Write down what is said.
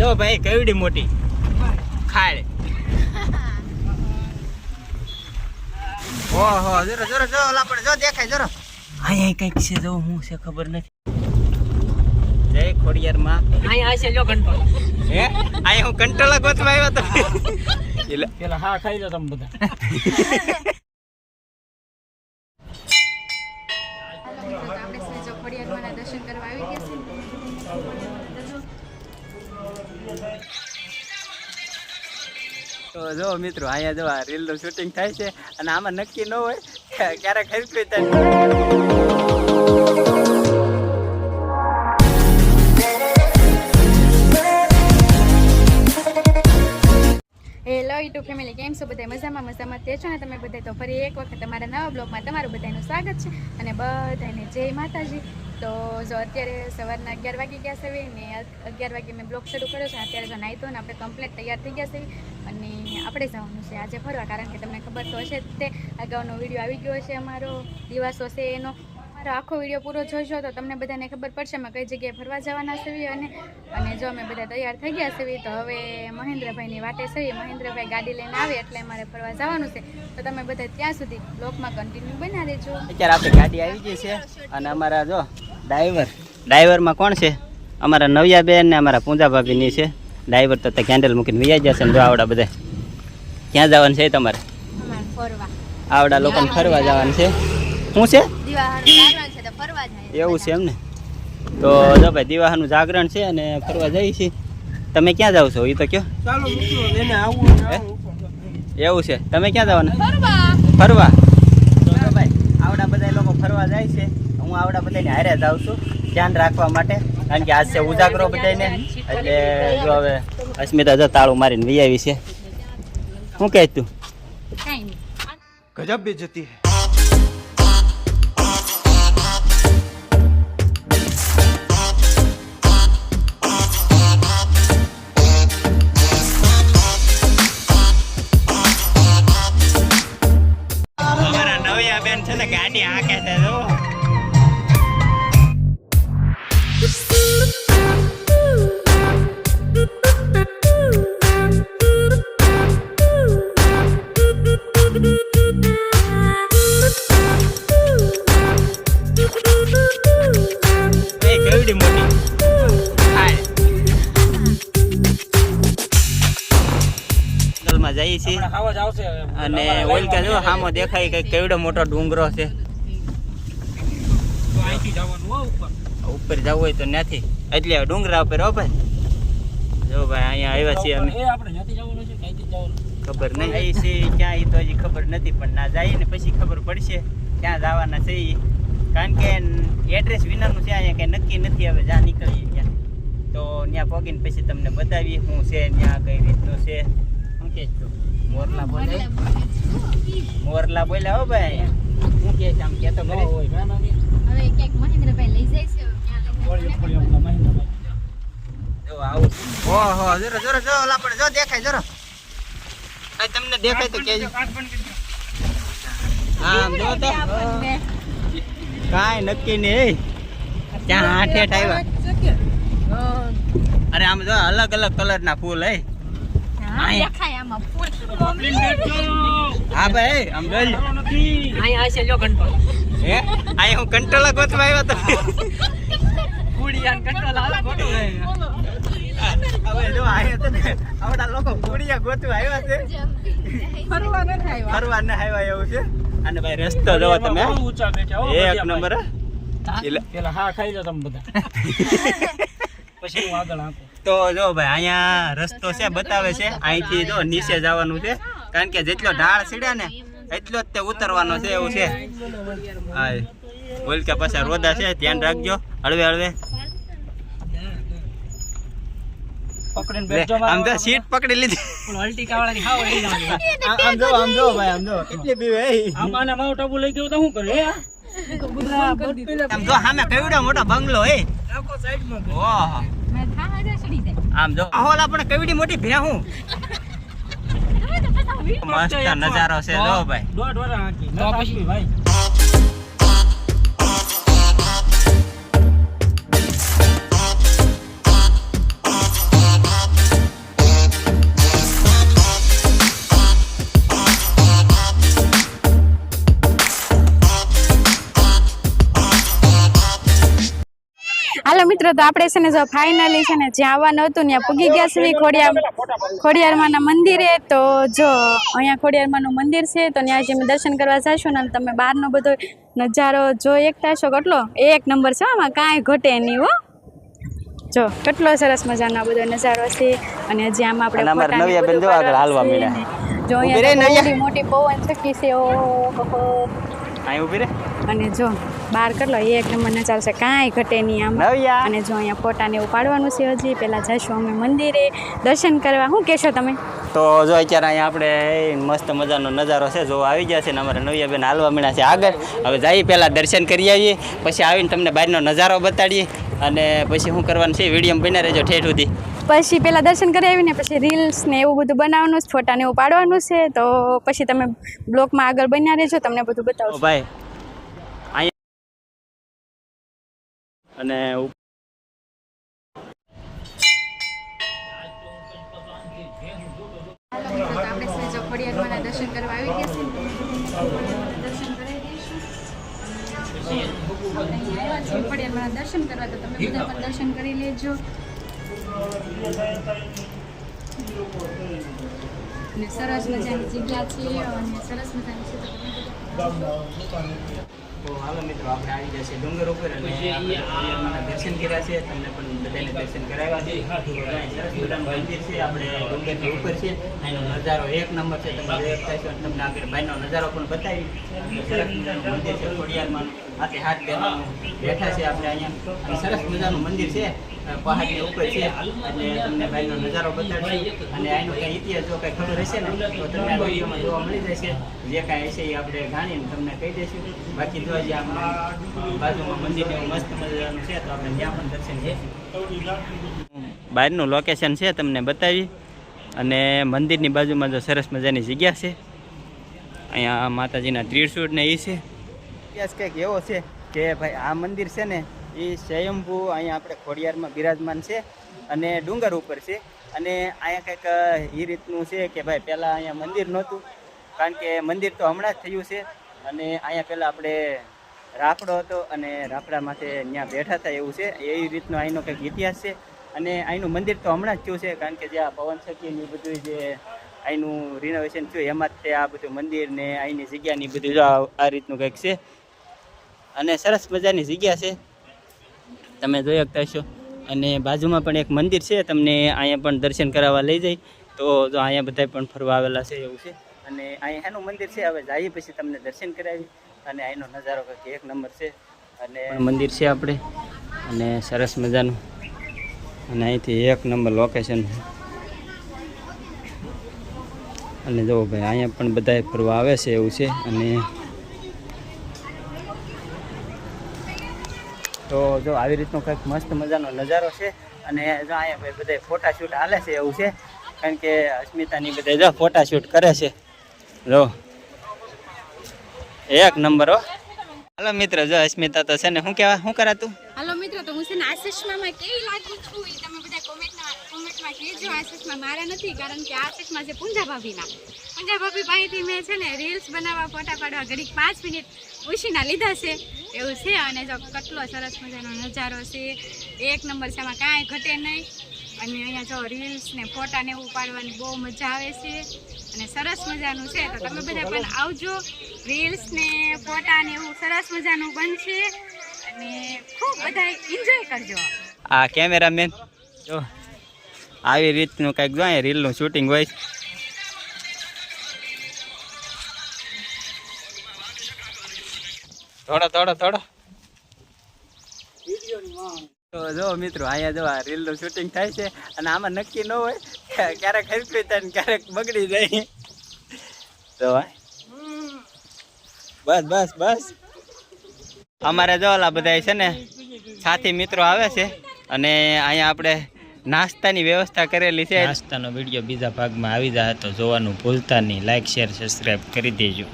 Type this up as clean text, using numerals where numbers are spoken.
જો ભાઈ કેવડી મોટી ખાડ. ઓહો જરો જરો જો ઓલા પણ જો દેખાય જરો. અહીંયા કઈક છે જો હું છે ખબર નથી. જય ખોડિયાર માં. અહીંયા હશે લ્યો કંટ્રોલ. હે અહીંયા હું કંટ્રોલ ગોતવા આવ્યો તો. પેલા હા ખાઈ લો તમે બધા. દર્શન કરવા આવી ગયા છે. તો જો મિત્રો અહીંયા જો આ રીલ નું શૂટિંગ થાય છે અને આમાં નક્કી ન હોય ક્યારેક હરકું થાય. હેલો યુટ્યુબ ફેમિલી, કેમ છો બધા? મજામાં તે છો ને તમે બધા? તો ફરી એક વખત તમારા નવા બ્લોગમાં તમારું બધાનું સ્વાગત છે અને બધાને જય માતાજી. તો જો અત્યારે સવારના 11 વાગી ગયા છે ને 11 વાગે મેં બ્લોગ શરૂ કર્યો છે. અત્યારે જો નાહી તો ને આપણે કમ્પ્લીટ તૈયાર થઈ ગયા છે અને આપણે જવાનું છે આજે ફરવા. કારણ કે તમને ખબર તો હશે જ તે અગાઉનો વિડીયો આવી ગયો છે અમારો દિવસો છે એનો. મારો આખો વિડીયો પૂરો જોઈશો તો તમને બધાને ખબર પડશે અમે કઈ જગ્યાએ ફરવા જવાના છીએ. અને જો અમે બધા તૈયાર થઈ ગયા છીએ તો હવે મહેન્દ્રભાઈની વાટે છીએ. મહેન્દ્રભાઈ ગાડી લઈને આવે એટલે અમારે ફરવા જવાનું છે. તો તમે બધા ત્યાં સુધી બ્લોગમાં કન્ટિન્યુ બના દેજો. અત્યારે આપણે ગાડી આવી ગઈ છે અને અમારા જો ડ્રાઈવરમાં કોણ છે? અમારા નવ્યાબેન ને અમારા પૂંજા ભાભીની છે. ડ્રાઈવર તો કેન્ડલ મૂકીને વૈયા જશે ને જો આવડા બધા. ક્યાં જવાનું છે તમારે? આવડા લોકોને ફરવા જવાનું છે. શું છે એવું છે એમ ને? તો જો ભાઈ દિવાહાનું જાગરણ છે અને ફરવા જઈએ છીએ. તમે ક્યાં જાવ છો એ તો કયો? એવું છે. તમે ક્યાં જવાના? ફરવા. તો ભાઈ આવડા બધા લોકો ફરવા જાય છે. હું આવડા બધાને હારે જાઉં છું ધ્યાન રાખવા માટે. કારણ કે આજ છે ઉજાગરો બધાને. એટલે જો હવે અસ્મિતા જો તાળું મારીને વી આવી છે. શું કહે તું? ગજબ બેઇજ્જતી હે. બેન છે ને ગાડી હાકે છે જો. કેવડી મોટી જંગલમાં જઈએ છીએ અને ઓલકા જો સામો દેખાય કે કેવડો મોટો ડુંગરો છે. ઉપર જવું હોય તો નથી એટલે ડુંગરા ઉપર. હો ભાઈ જો ભાઈ અહીંયા આવ્યા છીએ અમે. ખબર નહીં આવી છે ક્યાં એ તો હજી ખબર નથી પણ ના જઈએ ને પછી ખબર પડશે ક્યાં જવાના છે. કારણ કે એડ્રેસ વિનાનું છે અહીંયા કઈ નક્કી નથી. હવે જ્યાં નીકળીએ ત્યાં તો ત્યાં પગીને પછી તમને બતાવીએ શું છે ત્યાં કઈ રીતનું છે. શું કે મોરલા બોલે? મોરલા બોલ્યા હો ભાઈ. શું કે આમ કેતો કરે? હવે ક્યાંક મહેન્દ્રભાઈ લઈ જાય છે. જો આવું. ઓહો જરો જરો જો ઓલા પણ જો દેખાય જરો. તમને દેખાય તો કેજો. હા જો તો કાંઈ નક્કી નહીં. ત્યાં આઠ આવ્યા. અરે આમ જો અલગ અલગ કલર ના ફૂલ હે. હા ભાઈ આમ બોલ. અહીંયા હશે લ્યો કંટ્રોલ. હે અહીંયા હું કંટ્રોલ ગોતવા આવ્યો તો. કુડિયાન કંટ્રોલ હાલ ખોટું હે. હવે જો આયા તો ને આવડા લોકો કુડિયા ગોતવા આવ્યા છે. ફરવા ન આવ્યા એવું છે. અને ભાઈ રસ્તો જોવો તમે એક નંબર. પેલા હા ખાઈ લો તમે બધા. પછી હું આગળ આંકું. તો જો ભાઈ અહીંયા રસ્તો છે બતાવે છે. અહીંથી જો નીચે જવાનું છે. કારણ કે જેટલો ઢાળ સીડ્યા ને એટલો જ તે ઉતરવાનો છે એવું છે. હા ઓલકા પાછા રોદા છે ધ્યાન રાખજો. હળવે હળવે પકડીને બેઠો. આમ તો સીટ પકડી લીધી. અલ્ટી કાવાળાની હાવ લઈ જાવ. આમ જો ભાઈ આમ જો એટલી બીવે. આમાને માઉન્ટ આબુ લઈ ગયો તો શું કરે? આમ જો સામે કેવડો મોટો બંગલો હે. ઓહો આમ જો હોલા પણ કેવડી મોટી ભેહું. મસ્ત નજારો છે જો ભાઈ. દોઢ વરા આંકી તો પછી ભાઈ. મિત્રો તો આપણે છે ને જો ફાઇનલી છે ને જ્યાં આવવાનું હતું ત્યાં પૂગી ગયા છે ખોડિયારમાંના મંદિરે. તો જો અહીંયા ખોડિયારમાંનું મંદિર છે તો ત્યાં જે દર્શન કરવા જઈશું ને તમે બહારનો બધો નજારો જોઈ એકતા છો. કેટલો એક નંબર છે, આમાં કાંઈ ઘટે નહીં હો. જો કેટલો સરસ મજાનો આ બધો નજારો છે. અને હજી આમાં આપણે જો અહીંયા મોટી પવન ચક્કી છે. ઓહો અને જો બહાર કેટલો એક નંબર નજારો છે, કાંઈ ઘટે નહીં આમ. અને જો અહીંયા ફોટા ને એવું પાડવાનું છે. હજી પહેલાં જઈશું અમે મંદિરે દર્શન કરવા. શું કહેશો તમે? તો જો અત્યારે અહીંયા આપણે મસ્ત મજાનો નજારો છે, જો આવી ગયા છે ને અમારા નવિયાબેન હાલવા મળ્યા છે આગળ. હવે જઈએ પહેલાં દર્શન કરી આવીએ, પછી આવીને તમને બહારનો નજારો બતાડીએ અને પછી શું કરવાનું છે વિડીયો બના રહેજો ઠેઠ સુધી. પછી પહેલાં દર્શન કરી આવીને પછી રીલ્સ ને એવું બધું બનાવવાનું છે, ફોટા ને એવું પાડવાનું છે. તો પછી તમે બ્લોગમાં આગળ બન્યા રહેજો, તમને બધું બતાવો ભાઈ. અને ખોડિયારમાં દર્શન કરવા આવી ગયા છે. દર્શન કરાવી દઈશું. ખોડિયારમાં દર્શન કરવા તો તમે બધા પણ દર્શન કરી લેજો. અને સરસ મજાની જગ્યા છે અને સરસ મજાની છે. તો હાલો મિત્રો આપણે આવી જશે ડુંગર ઉપર અને દર્શન કર્યા છે, તમને પણ બધાને દર્શન કરાવ્યા છે. સરસ મજાનું મંદિર છે, આપણે ડુંગરની ઉપર છે, એનો નજારો એક નંબર છે. તમે જોઈ શકતા છો અને તમને આગળ બહારનો નજારો પણ બતાવી. સરસ મજાનું મંદિર છે ખોડિયારમાં, હાથે હાથ બેસવાનું બેઠા છે આપણે અહીંયા. અને સરસ મજાનું મંદિર છે, પહાડની ઉપર છે, એટલે તમને બહારનો નજારો બતાડશે. અને આનો કંઈ ઇતિહાસ જો કંઈ ખબર હશે ને તો તમને આ વિડીયોમાં જોવા મળી જશે. જે કાંઈ હશે એ આપણે જાણીને તમને કહી દઈશું. બાકી જો જે આપણે બાજુમાં મંદિર એવું મસ્ત મજાનું છે તો આપણે ત્યાં પણ દર્શન કરીશું. બહારનું લોકેશન છે તમને બતાવી. અને મંદિરની બાજુમાં જો સરસ મજાની જગ્યા છે, અહીંયા માતાજીના ત્રિશૂળ ને એ છે. ઇતિહાસ કંઈક એવો છે કે ભાઈ આ મંદિર છે ને એ સ્વયંભૂ અહીંયા આપણે ખોડિયારમાં બિરાજમાન છે અને ડુંગર ઉપર છે. અને અહીંયા કંઈક એ રીતનું છે કે ભાઈ પહેલાં અહીંયા મંદિર નહોતું, કારણ કે મંદિર તો હમણાં જ થયું છે. અને અહીંયા પહેલાં આપણે રાફડો હતો અને રાફડામાંથી ત્યાં બેઠા હતા એવું છે. એ રીતનો અહીંનો કંઈક ઇતિહાસ છે. અને અહીંનું મંદિર તો હમણાં જ થયું છે, કારણ કે જે આ પવન ચક્કીની બધું જે અહીંનું રિનોવેશન થયું એમાં જ તે આ બધું મંદિર ને અહીંની જગ્યાની બધું જો આ રીતનું કંઈક છે. અને સરસ મજાની જગ્યા છે, તમે જોઈ શકતા છો. અને બાજુમાં પણ એક મંદિર છે, તમને અહીંયા પણ દર્શન કરાવવા લઈ જાય. તો જો અહીંયા બધા પણ ફરવા આવેલા છે એવું છે. અને અહીંયા એનું મંદિર છે, હવે જઈએ પછી તમને દર્શન કરાવી. અને અહીંનો નજારો કંઈક એક નંબર છે. અને મંદિર છે આપણે અને સરસ મજાનું, અને અહીંથી એક નંબર લોકેશન. અને જુઓ ભાઈ અહીંયા પણ બધા ફરવા આવે છે એવું છે. અને તો જો આવી રીતનો કંઈક મસ્ત મજાનો નજારો છે. અને જો અહીંયા ભાઈ બધા ફોટા શૂટ હાલે છે એવું છે, કારણ કે અસ્મિતાની બધા જો ફોટા શૂટ કરે છે. જો એક નંબર હો. હાલો મિત્ર, જો અસ્મિતા તો છે ને શું કહેવા શું કરાતું. હાલો મિત્રો, તો હું છે ને આ ચશ્મામાં કેવી લાગુ છું એ તમે બધા કોમેન્ટમાં કહેજો. આ ચશ્મા મારા નથી, કારણ કે આ ચશ્મા છે પૂંજા ભાભી પાસેથી મેં છે ને રીલ્સ બનાવવા ફોટા પાડવા ઘડીક 5 મિનિટ ઉછીના લીધા છે એવું છે. અને જો કેટલો સરસ મજાનો નજારો છે, એક નંબર છે, એમાં કાંઈ ઘટે નહીં. અને અહીંયા જો રીલ્સ ને ફોટા ને એવું પાડવાની બહુ મજા આવે છે અને સરસ મજાનું છે. તો તમે બધા પણ આવજો, રીલ્સ ને ફોટા ને એવું સરસ મજાનું બનશે અને ખૂબ બધા એન્જોય કરજો. આ કેમેરામેન જો આવી રીતનું કંઈક જો અહીંયા રીલનું શૂટિંગ હોય. થોડો તો જો મિત્રો અહીંયા જો આ રીલનું શૂટિંગ થાય છે. અને આમાં નક્કી ન હોય, ક્યારેક હરખું થાય ને ક્યારેક બગડી જાય. તો બસ અમારે જો ઓલા બધા છે ને સાથી મિત્રો આવે છે. અને અહીંયા આપણે નાસ્તાની વ્યવસ્થા કરેલી છે. નાસ્તાનો વિડીયો બીજા ભાગમાં આવી જાય તો જોવાનું ભૂલતા નહીં. લાઈક, શેર, સબસ્ક્રાઈબ કરી દેજો.